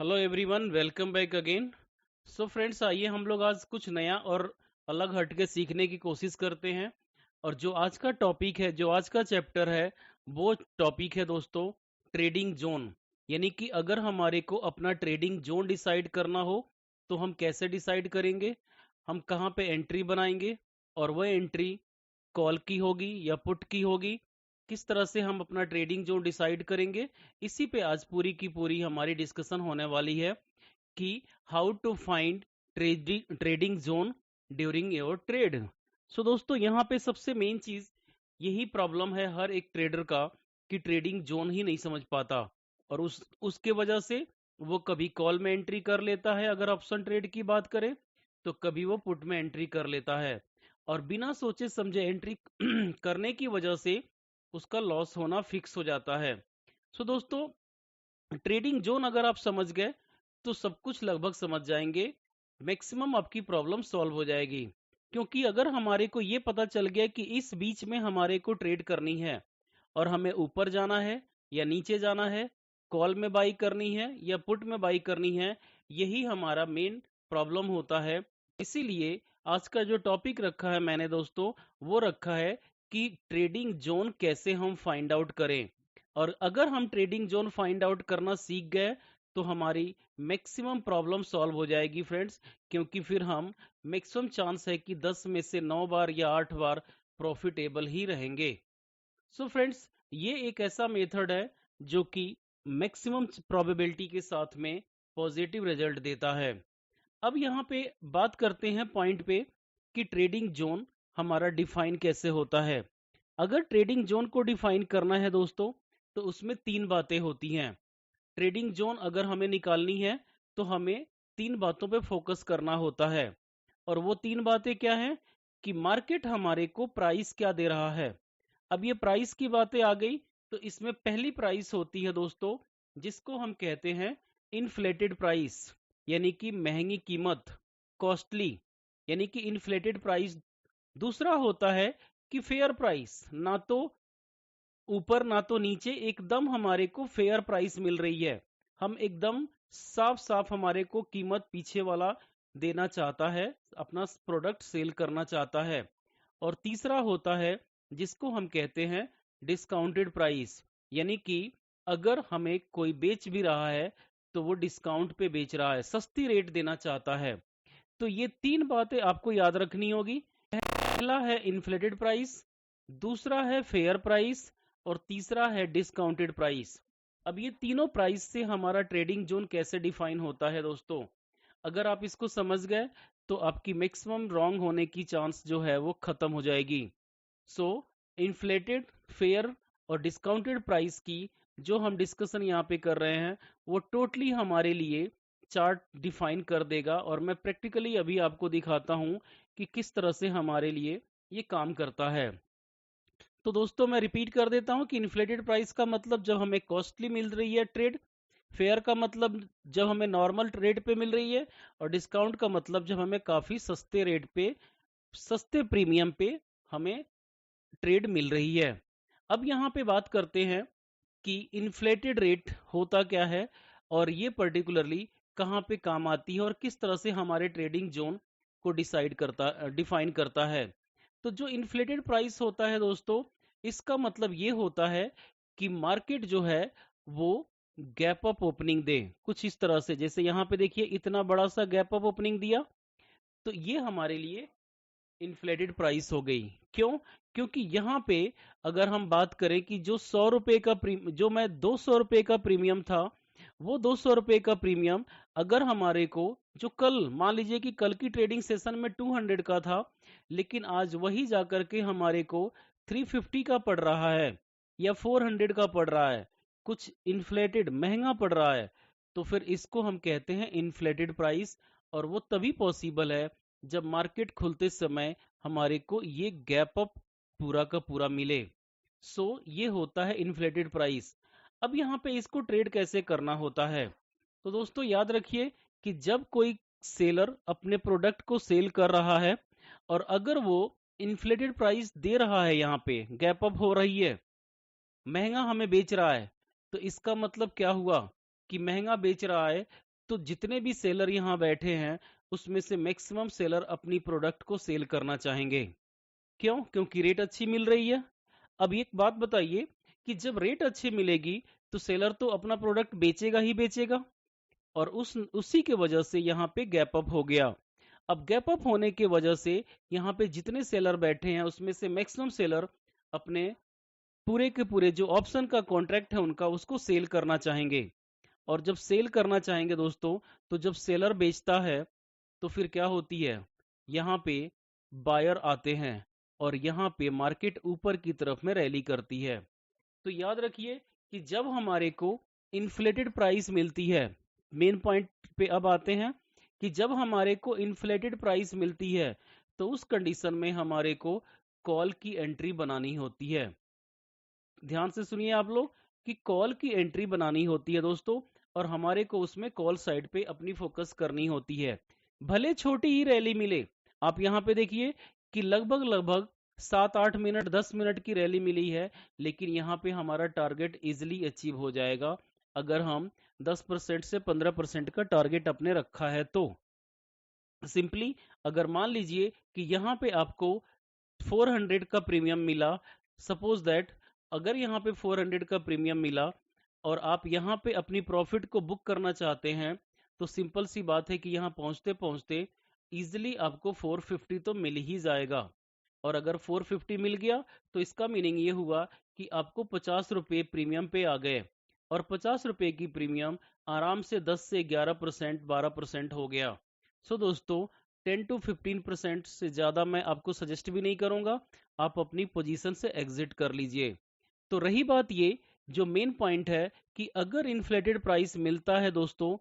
Hello everyone, welcome back again. So friends, आइए हम लोग आज कुछ नया और अलग हटके सीखने की कोशिश करते हैं। और जो आज का टॉपिक है, जो आज का चैप्टर है, वो टॉपिक है दोस्तों, ट्रेडिंग जोन। यानी कि अगर हमारे को अपना ट्रेडिंग जोन डिसाइड करना हो तो हम कैसे डिसाइड करेंगे, हम कहाँ पे एंट्री बनाएंगे, और वह एंट्री कॉल की होगी या पुट की होगी, किस तरह से हम अपना ट्रेडिंग जोन डिसाइड करेंगे। इसी पे आज पूरी की पूरी हमारी डिस्कशन होने वाली है कि how to find trading zone during your trade. So दोस्तों, यहाँ पे सबसे मेन चीज यही प्रॉब्लम है हर एक ट्रेडर का, कि ट्रेडिंग जोन ही नहीं समझ पाता। और उसके वजह से वो कभी कॉल में एंट्री कर लेता है, अगर ऑप्शन ट्रेड की बात करें, तो कभी वो पुट में एंट्री कर लेता है। और बिना सोचे समझे एंट्री करने की वजह से उसका लॉस होना फिक्स हो जाता है। सो दोस्तों, ट्रेडिंग जोन अगर आप समझ गए तो सब कुछ लगभग समझ जाएंगे, मैक्सिमम आपकी प्रॉब्लम सॉल्व हो जाएगी। क्योंकि अगर हमारे को ये पता चल गया कि इस बीच में हमारे को ट्रेड करनी है और हमें ऊपर जाना है या नीचे जाना है, कॉल में बाई करनी है या पुट में बाई करनी है, यही हमारा मेन प्रॉब्लम होता है। इसीलिए आज का जो टॉपिक रखा है मैंने दोस्तों, वो रखा है कि ट्रेडिंग जोन कैसे हम फाइंड आउट करें। और अगर हम ट्रेडिंग जोन फाइंड आउट करना सीख गए तो हमारी मैक्सिमम प्रॉब्लम सॉल्व हो जाएगी फ्रेंड्स। क्योंकि फिर हम मैक्सिमम चांस है कि 10 में से 9 बार या 8 बार प्रॉफिटेबल ही रहेंगे। सो फ्रेंड्स, ये एक ऐसा मेथड है जो कि मैक्सिमम प्रोबेबिलिटी के साथ में पॉजिटिव रिजल्ट देता है। अब यहाँ पे बात करते हैं पॉइंट पे कि ट्रेडिंग जोन हमारा डिफाइन कैसे होता है। अगर ट्रेडिंग जोन को डिफाइन करना है दोस्तों, तो उसमें तीन बातें होती हैं। ट्रेडिंग जोन अगर हमें निकालनी है तो हमें तीन बातों पे फोकस करना होता है। और वो तीन बातें क्या हैं? कि मार्केट हमारे को प्राइस क्या दे रहा है। अब ये प्राइस की बातें आ गई, तो इसमें पहली प्राइस होती है दोस्तों, जिसको हम कहते हैं इन्फ्लेटेड प्राइस, यानी कि महंगी कीमत, कॉस्टली, यानी कि इन्फ्लेटेड प्राइस। दूसरा होता है कि फेयर प्राइस, ना तो ऊपर ना तो नीचे, एकदम हमारे को फेयर प्राइस मिल रही है। हम एकदम साफ साफ हमारे को कीमत पीछे वाला देना चाहता है, अपना प्रोडक्ट सेल करना चाहता है। और तीसरा होता है जिसको हम कहते हैं डिस्काउंटेड प्राइस, यानी कि अगर हमें कोई बेच भी रहा है तो वो डिस्काउंट पे बेच रहा है, सस्ती रेट देना चाहता है। तो ये तीन बातें आपको याद रखनी होगी। पहला है इन्फ्लेटेड प्राइस, दूसरा है फेयर प्राइस, और तीसरा है डिस्काउंटेड प्राइस। अब ये तीनों प्राइस से हमारा ट्रेडिंग जोन कैसे डिफाइन होता है दोस्तों, अगर आप इसको समझ गए तो आपकी मैक्सिमम रॉन्ग होने की चांस जो है वो खत्म हो जाएगी। सो इन्फ्लेटेड, फेयर और डिस्काउंटेड प्राइस की जो हम डिस्कशन यहाँ पे कर रहे हैं, वो टोटली हमारे लिए चार्ट डिफाइन कर देगा। और मैं प्रैक्टिकली अभी आपको दिखाता हूँ कि किस तरह से हमारे लिए ये काम करता है। तो दोस्तों, मैं रिपीट कर देता हूँ कि इन्फ्लेटेड प्राइस का मतलब जब हमें कॉस्टली मिल रही है ट्रेड, फेयर का मतलब जब हमें नॉर्मल रेट पे मिल रही है, और डिस्काउंट का मतलब जब हमें काफी सस्ते रेट पे, सस्ते प्रीमियम पे हमें ट्रेड मिल रही है। अब यहाँ पे बात करते हैं कि इन्फ्लेटेड रेट होता क्या है, और ये पर्टिकुलरली कहाँ पे काम आती है, और किस तरह से हमारे ट्रेडिंग जोन को डिफाइन करता है। तो जो इन्फ्लेटेड प्राइस होता है दोस्तों, इसका मतलब ये होता है कि मार्केट जो है वो गैप अप ओपनिंग दे, कुछ इस तरह से। जैसे यहाँ पे देखिए, इतना बड़ा सा गैप अप ओपनिंग दिया, तो ये हमारे लिए इन्फ्लेटेड प्राइस हो गई। क्यों? क्योंकि यहाँ पे अगर हम बात करें कि जो 100 रुपए का जो मैं 200 रुपए का प्रीमियम था, वो 200 रुपए का प्रीमियम अगर हमारे को, जो कल मान लीजिए कि कल की ट्रेडिंग सेशन में 200 का था, लेकिन आज वही जाकर के हमारे को 350 का पड़ रहा है या 400 का पड़ रहा है, कुछ इन्फ्लेटेड महंगा पड़ रहा है, तो फिर इसको हम कहते हैं इन्फ्लेटेड प्राइस। और वो तभी पॉसिबल है जब मार्केट खुलते समय हमारे को ये गैप अप पूरा का पूरा मिले। सो ये होता है इन्फ्लेटेड प्राइस। अब यहाँ पे इसको ट्रेड कैसे करना होता है, तो दोस्तों याद रखिए कि जब कोई सेलर अपने प्रोडक्ट को सेल कर रहा है, और अगर वो इन्फ्लेटेड प्राइस दे रहा है, यहाँ पे गैप अप हो रही है, महंगा हमें बेच रहा है, तो इसका मतलब क्या हुआ कि महंगा बेच रहा है, तो जितने भी सेलर यहाँ बैठे हैं उसमें से मैक्सिमम सेलर अपनी प्रोडक्ट को सेल करना चाहेंगे। क्यों? क्योंकि रेट अच्छी मिल रही है। अब एक बात बताइए कि जब रेट अच्छी मिलेगी तो सेलर तो अपना प्रोडक्ट बेचेगा ही बेचेगा, और उसी के वजह से यहाँ पे गैप अप हो गया। अब गैप अप होने के वजह से यहाँ पे जितने सेलर बैठे हैं उसमें से मैक्सिमम सेलर अपने पूरे के पूरे जो ऑप्शन का कॉन्ट्रैक्ट है उनका उसको सेल करना चाहेंगे। और जब सेल करना चाहेंगे दोस्तों, तो जब सेलर बेचता है तो फिर क्या होती है, यहाँ पे बायर आते हैं और यहाँ पे मार्केट ऊपर की तरफ में रैली करती है। तो याद रखिए कि जब हमारे को इन्फ्लेटेड प्राइस मिलती है, मेन पॉइंट पे अब आते हैं कि जब हमारे को इन्फ्लेटेड प्राइस मिलती है तो उस कंडीशन में हमारे को कॉल की एंट्री बनानी होती है। ध्यान से सुनिए आप लोग कि कॉल की एंट्री बनानी होती है दोस्तों, और हमारे को उसमें कॉल साइड पे अपनी फोकस करनी होती है, भले छोटी ही रैली मिले। आप यहाँ पे देखिए कि लगभग लगभग 7-8 मिनट 10 मिनट की रैली मिली है, लेकिन यहाँ पे हमारा टारगेट इजिली अचीव हो जाएगा अगर हम 10% से 15% का टारगेट अपने रखा है तो। सिंपली अगर मान लीजिए कि यहाँ पे आपको 400 का प्रीमियम मिला, सपोज दैट अगर यहाँ पे 400 का प्रीमियम मिला और आप यहाँ पे अपनी प्रॉफिट को बुक करना चाहते हैं, तो सिंपल सी बात है कि यहाँ पहुंचते पहुंचते इजिली आपको 450 तो मिल ही जाएगा। और अगर 450 मिल गया तो इसका मीनिंग ये हुआ कि आपको 50 रुपये प्रीमियम पे आ गए, और 50 रुपये की प्रीमियम आराम से 10 से 11% 12% हो गया। सो दोस्तों 10 to 15% से ज़्यादा मैं आपको सजेस्ट भी नहीं करूंगा, आप अपनी पोजीशन से एग्जिट कर लीजिए। तो रही बात ये जो मेन पॉइंट है कि अगर इन्फ्लेटेड प्राइस मिलता है दोस्तों,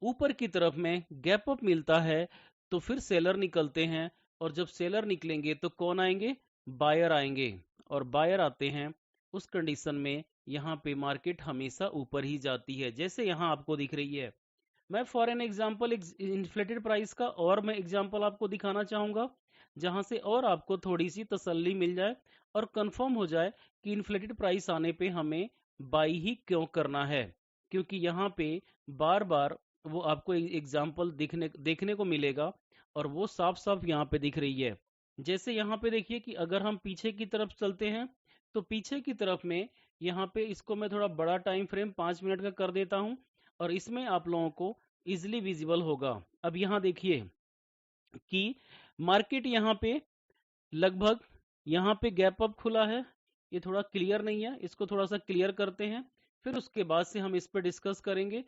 ऊपर की तरफ में गैप अप मिलता है, तो फिर सेलर निकलते हैं, और जब सेलर निकलेंगे तो कौन आएंगे, बायर आएंगे, और बायर आते हैं उस कंडीशन में यहाँ पे मार्केट हमेशा ऊपर ही जाती है, जैसे यहाँ आपको दिख रही है। मैं for an example inflated price का और मैं एग्जाम्पल आपको दिखाना चाहूंगा, जहां से और आपको थोड़ी सी तसल्ली मिल जाए और कंफर्म हो जाए कि इन्फ्लेटेड प्राइस आने पे हमें बाई ही क्यों करना है। क्योंकि यहाँ पे बार बार वो आपको एग्जाम्पल देखने को मिलेगा, और वो साफ साफ यहाँ पे दिख रही है। जैसे यहाँ पे देखिए कि अगर हम पीछे की तरफ चलते हैं तो पीछे की तरफ में यहाँ पे इसको मैं थोड़ा बड़ा टाइम फ्रेम 5 मिनट का कर देता हूँ, और इसमें आप लोगों को इजिली विजिबल होगा। अब यहाँ देखिए कि मार्केट यहाँ पे लगभग यहाँ पे गैप अप खुला है, ये थोड़ा क्लियर नहीं है, इसको थोड़ा सा क्लियर करते हैं, फिर उसके बाद से हम इस पे डिस्कस करेंगे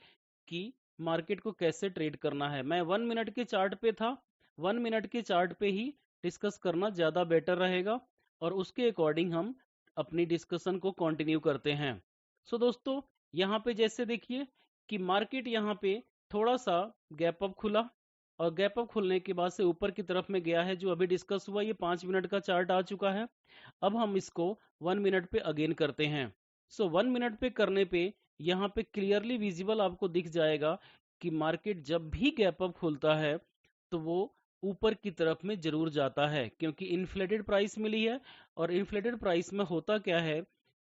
कि मार्केट को कैसे ट्रेड करना है। मैं 1 मिनट के चार्ट पे था, 1 मिनट के चार्ट पे ही डिस्कस करना ज्यादा बेटर रहेगा, और उसके अकॉर्डिंग हम अपनी डिस्कशन को कंटिन्यू करते हैं। सो दोस्तों यहाँ पे जैसे देखिए कि मार्केट यहाँ पे थोड़ा सा गैप अप खुला, और गैप अप खुलने के बाद से ऊपर की तरफ में गया है, जो अभी डिस्कस हुआ ये 5 मिनट का चार्ट आ चुका है। अब हम इसको 1 मिनट पे अगेन करते हैं। सो 1 मिनट पे करने पे यहाँ पे क्लियरली विजिबल आपको दिख जाएगा कि मार्केट जब भी गैप अप खुलता है तो वो ऊपर की तरफ में जरूर जाता है, क्योंकि इन्फ्लेटेड प्राइस मिली है। और इन्फ्लेटेड प्राइस में होता क्या है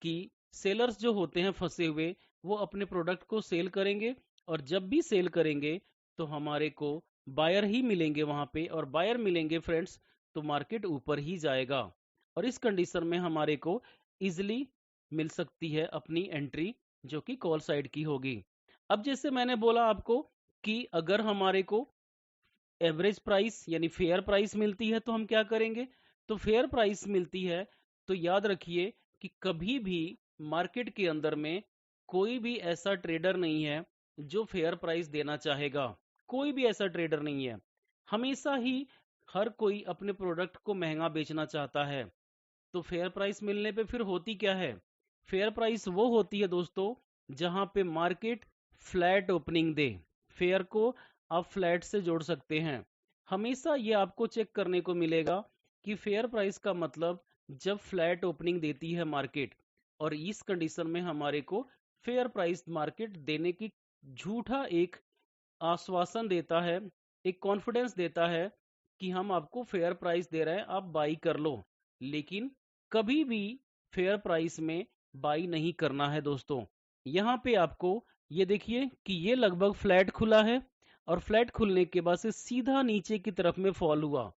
कि सेलर्स जो होते हैं फंसे हुए, वो अपने प्रोडक्ट को सेल करेंगे, और जब भी सेल करेंगे तो हमारे को बायर ही मिलेंगे वहां पे, और बायर मिलेंगे फ्रेंड्स तो मार्केट ऊपर ही जाएगा, और इस कंडीशन में हमारे को इजिली मिल सकती है अपनी एंट्री, जो कि कॉल साइड की होगी। अब जैसे मैंने बोला आपको कि अगर हमारे को एवरेज प्राइस यानी फेयर प्राइस मिलती है तो हम क्या करेंगे, तो फेयर प्राइस मिलती है तो याद रखिए कि कभी भी मार्केट के अंदर में कोई भी ऐसा ट्रेडर नहीं है जो फेयर प्राइस देना चाहेगा। कोई भी ऐसा ट्रेडर नहीं है, हमेशा ही हर कोई अपने प्रोडक्ट को महंगा बेचना चाहता है। तो फेयर प्राइस मिलने पे फिर होती क्या है, फेयर प्राइस वो होती है दोस्तों जहां पे मार्केट फ्लैट ओपनिंग दे। फेयर को आप फ्लैट से जोड़ सकते हैं, हमेशा ये आपको चेक करने को मिलेगा कि फेयर प्राइस का मतलब जब फ्लैट ओपनिंग देती है मार्केट, और इस कंडीशन में हमारे को फेयर प्राइस मार्केट देने की झूठा एक आश्वासन देता है, एक कॉन्फिडेंस देता है कि हम आपको फेयर प्राइस दे रहे हैं, आप बाई कर लो। लेकिन कभी भी फेयर प्राइस में बाई नहीं करना है दोस्तों। यहाँ पे आपको ये देखिए कि ये लगभग फ्लैट खुला है और फ्लैट खुलने के बाद से सीधा नीचे की तरफ में फॉल हुआ।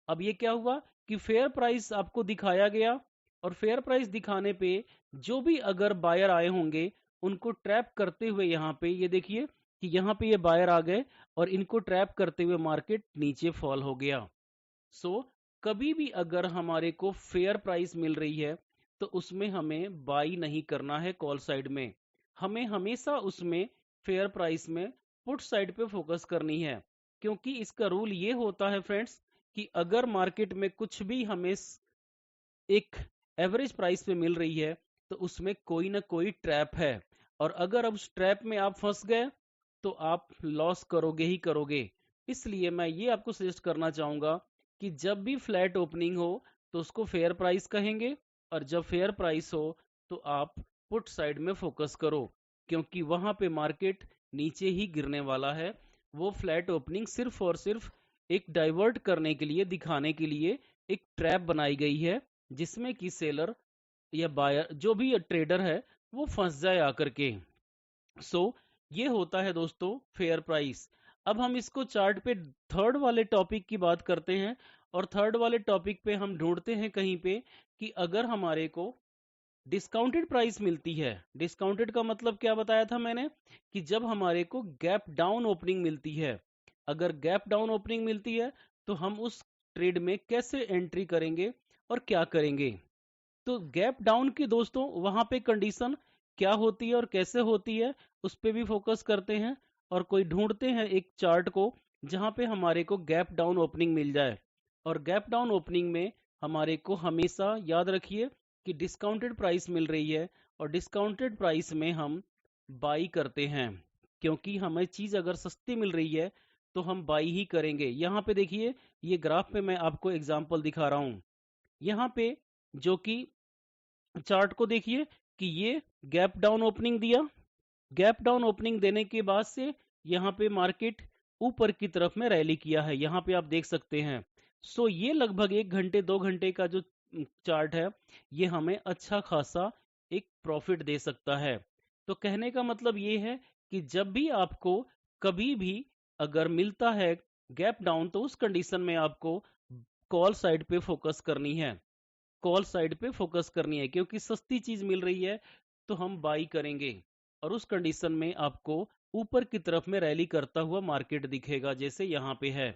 अब ये क्या हुआ कि फेयर प्राइस आपको दिखाया गया और फेयर प्राइस दिखाने पे जो भी अगर बायर आए होंगे उनको ट्रैप करते हुए यहाँ पे ये देखिए कि यहाँ पे ये बायर आ गए और इनको ट्रैप करते हुए मार्केट नीचे फॉल हो गया। सो कभी भी अगर हमारे को फेयर प्राइस मिल रही है तो उसमें हमें बाई नहीं करना है कॉल साइड में, हमें हमेशा उसमें फेयर प्राइस में पुट साइड पे फोकस करनी है। क्योंकि इसका रूल ये होता है फ्रेंड्स कि अगर मार्केट में कुछ भी हमें एक एवरेज प्राइस पे मिल रही है तो उसमें कोई ना कोई ट्रैप है, और अगर अब उस ट्रैप में आप फंस गए तो आप लॉस करोगे ही करोगे। इसलिए मैं ये आपको सजेस्ट करना चाहूंगा कि जब भी फ्लैट ओपनिंग हो तो उसको फेयर प्राइस कहेंगे, और जब फेयर प्राइस हो तो आप पुट साइड में फोकस करो, क्योंकि वहां पे मार्केट नीचे ही गिरने वाला है। वो फ्लैट ओपनिंग सिर्फ और सिर्फ एक डाइवर्ट करने के लिए, दिखाने के लिए एक ट्रैप बनाई गई है जिसमें कि सेलर या बायर जो भी ट्रेडर है वो फंस जाए आकर के। सो ये होता है दोस्तों फेयर प्राइस। अब हम इसको चार्ट पे थर्ड वाले टॉपिक की बात करते हैं, और थर्ड वाले टॉपिक पे हम ढूंढते हैं कहीं पे कि अगर हमारे को डिस्काउंटेड प्राइस मिलती है। डिस्काउंटेड का मतलब क्या बताया था मैंने कि जब हमारे को गैप डाउन ओपनिंग मिलती है, अगर गैप डाउन ओपनिंग मिलती है तो हम उस ट्रेड में कैसे एंट्री करेंगे और क्या करेंगे। तो गैप डाउन की दोस्तों वहां पे कंडीशन क्या होती है और कैसे होती है उस पे भी फोकस करते हैं, और कोई ढूंढते हैं एक चार्ट को जहां पे हमारे को गैप डाउन ओपनिंग मिल जाए। और गैप डाउन ओपनिंग में हमारे को हमेशा याद रखिए कि डिस्काउंटेड प्राइस मिल रही है, और डिस्काउंटेड प्राइस में हम बाई करते हैं, क्योंकि हमें चीज अगर सस्ती मिल रही है तो हम बाई ही करेंगे। यहाँ पे देखिए ये ग्राफ पे मैं आपको एग्जांपल दिखा रहा हूँ। यहाँ पे जो कि चार्ट को देखिए कि ये गैप डाउन ओपनिंग दिया, गैप डाउन ओपनिंग देने के बाद से यहाँ पे मार्केट ऊपर की तरफ में रैली किया है, यहाँ पे आप देख सकते हैं। सो ये लगभग 1 घंटे 2 घंटे का जो चार्ट है ये हमें अच्छा खासा एक प्रॉफिट दे सकता है। तो कहने का मतलब ये है कि जब भी आपको कभी भी अगर मिलता है गैप डाउन तो उस कंडीशन में आपको कॉल साइड पे फोकस करनी है, कॉल साइड पे फोकस करनी है, क्योंकि सस्ती चीज मिल रही है तो हम बाई करेंगे। और उस कंडीशन में आपको ऊपर की तरफ में रैली करता हुआ मार्केट दिखेगा जैसे यहाँ पे है।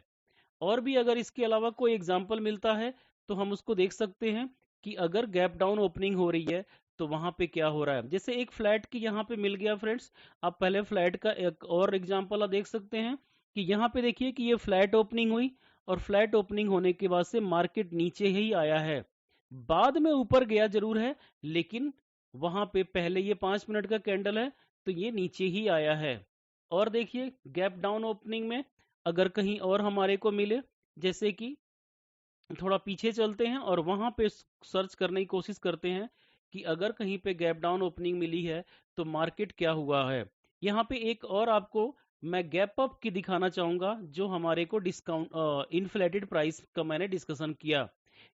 और भी अगर इसके अलावा कोई एग्जाम्पल मिलता है तो हम उसको देख सकते हैं कि अगर गैप डाउन ओपनिंग हो रही है तो वहां पे क्या हो रहा है। जैसे एक फ्लैट की यहाँ पे मिल गया फ्रेंड्स, आप पहले फ्लैट का एक और एग्जाम्पल आप देख सकते हैं कि यहाँ पे देखिए कि ये फ्लैट ओपनिंग हुई, और फ्लैट ओपनिंग होने के बाद से मार्केट नीचे ही आया है, बाद में ऊपर गया जरूर है, लेकिन वहां पे पहले ये 5 मिनट का कैंडल है तो ये नीचे ही आया है। और देखिए गैप डाउन ओपनिंग में अगर कहीं और हमारे को मिले, जैसे कि थोड़ा पीछे चलते हैं और वहां पे सर्च करने की कोशिश करते हैं कि अगर कहीं पे गैप डाउन ओपनिंग मिली है तो मार्केट क्या हुआ है। यहाँ पे एक और आपको मैं गैप अप की दिखाना चाहूंगा जो हमारे को डिस्काउंट इन्फ्लेटेड प्राइस का मैंने डिस्कशन किया।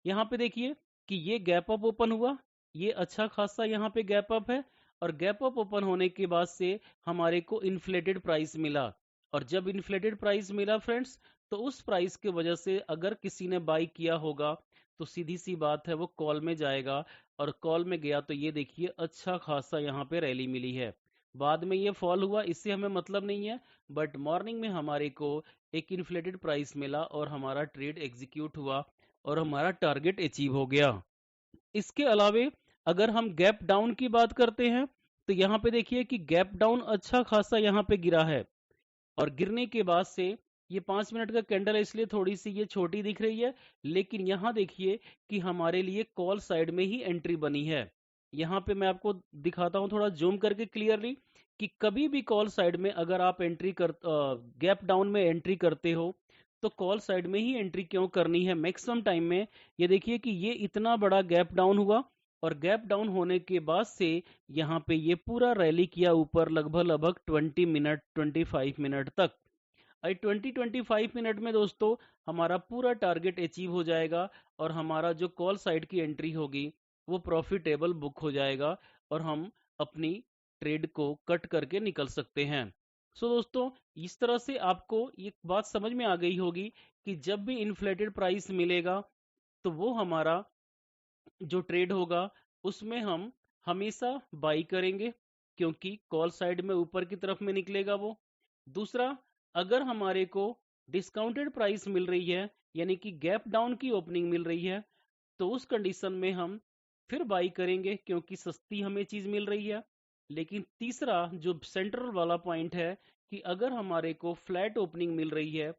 यहाँ पे देखिए कि ये गैप अप ओपन हुआ, ये अच्छा खासा यहाँ पे गैप अप है, और गैप अप ओपन होने के बाद से हमारे को इन्फ्लेटेड प्राइस मिला। और जब इन्फ्लेटेड प्राइस मिला फ्रेंड्स तो उस प्राइस की वजह से अगर किसी ने बाई किया होगा तो सीधी सी बात है वो कॉल में जाएगा, और कॉल में गया तो ये देखिए अच्छा खासा यहाँ पे रैली मिली है। बाद में ये फॉल हुआ, इससे हमें मतलब नहीं है, बट मॉर्निंग में हमारे को एक इन्फ्लेटेड प्राइस मिला और हमारा ट्रेड एग्जीक्यूट हुआ और हमारा टारगेट अचीव हो गया। इसके अलावे अगर हम गैप डाउन की बात करते हैं तो यहाँ पे देखिए कि गैप डाउन अच्छा खासा यहाँ पे गिरा है, और गिरने के बाद से ये 5 मिनट का कैंडल है इसलिए थोड़ी सी ये छोटी दिख रही है, लेकिन यहाँ देखिए कि हमारे लिए कॉल साइड में ही एंट्री बनी है। यहाँ पे मैं आपको दिखाता हूँ थोड़ा जूम करके क्लियरली कि कभी भी कॉल साइड में अगर आप एंट्री कर गैप डाउन में एंट्री करते हो तो कॉल साइड में ही एंट्री क्यों करनी है मैक्सिमम टाइम में। ये देखिए कि ये इतना बड़ा गैप डाउन हुआ, और गैप डाउन होने के बाद से यहाँ पे ये पूरा रैली किया ऊपर लगभग लगभग 20 मिनट 25 मिनट तक। 20-25 मिनट में दोस्तों हमारा पूरा टारगेट अचीव हो जाएगा, और हमारा जो कॉल साइड की एंट्री होगी वो प्रॉफिटेबल बुक हो जाएगा, और हम अपनी ट्रेड को कट करके निकल सकते हैं। सो दोस्तों, इस तरह से आपको एक बात समझ में आ गई होगी कि जब भी इन्फ्लेटेड प्राइस मिलेगा तो वो हमारा जो ट्रेड होगा उसमें हम हमेशा बाई करेंगे, क्योंकि कॉल साइड में ऊपर की तरफ में निकलेगा वो। दूसरा, अगर हमारे को डिस्काउंटेड प्राइस मिल रही है, यानी कि गैप डाउन की ओपनिंग मिल रही है, तो उस कंडीशन में हम फिर बाई करेंगे, क्योंकि सस्ती हमें चीज मिल रही है। लेकिन तीसरा जो सेंट्रल वाला पॉइंट है कि अगर हमारे को फ्लैट ओपनिंग मिल रही है,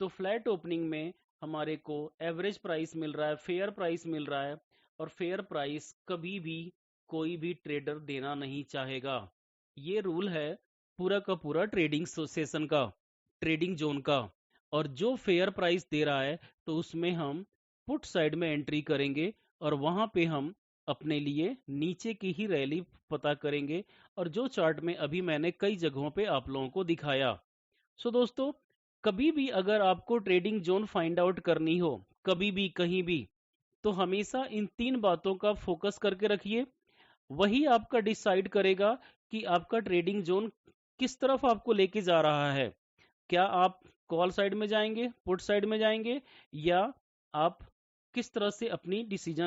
तो फ्लैट ओपनिंग में हमारे को एवरेज प्राइस मिल रहा है, फेयर प्राइस मिल रहा है, और फेयर प्राइस कभी भी कोई भी ट्रेडर देना नहीं चाहेगा। ये रूल है पूरा का पूरा ट्रेडिंग सेशन का, ट्रेडिंग जोन का। और जो फेयर प्राइस दे रहा है तो उसमें हम पुट साइड में एंट्री करेंगे, और वहां पे हम अपने लिए नीचे की ही रैली पता करेंगे, और जो चार्ट में अभी मैंने कई जगहों पे आप लोगों को दिखाया। सो दोस्तों, कभी भी अगर आपको ट्रेडिंग जोन फाइंड आउट करनी हो, कभी भी कहीं भी, तो हमेशा इन 3 बातों का फोकस करके रखिए। वही आपका डिसाइड करेगा कि आपका ट्रेडिंग जोन किस तरफ आपको लेके जा रहा है। क्या आप कॉल साइड में जाएंगे, पुट साइड में जाएंगे, या आप किस तरह से अपनी डिसीजन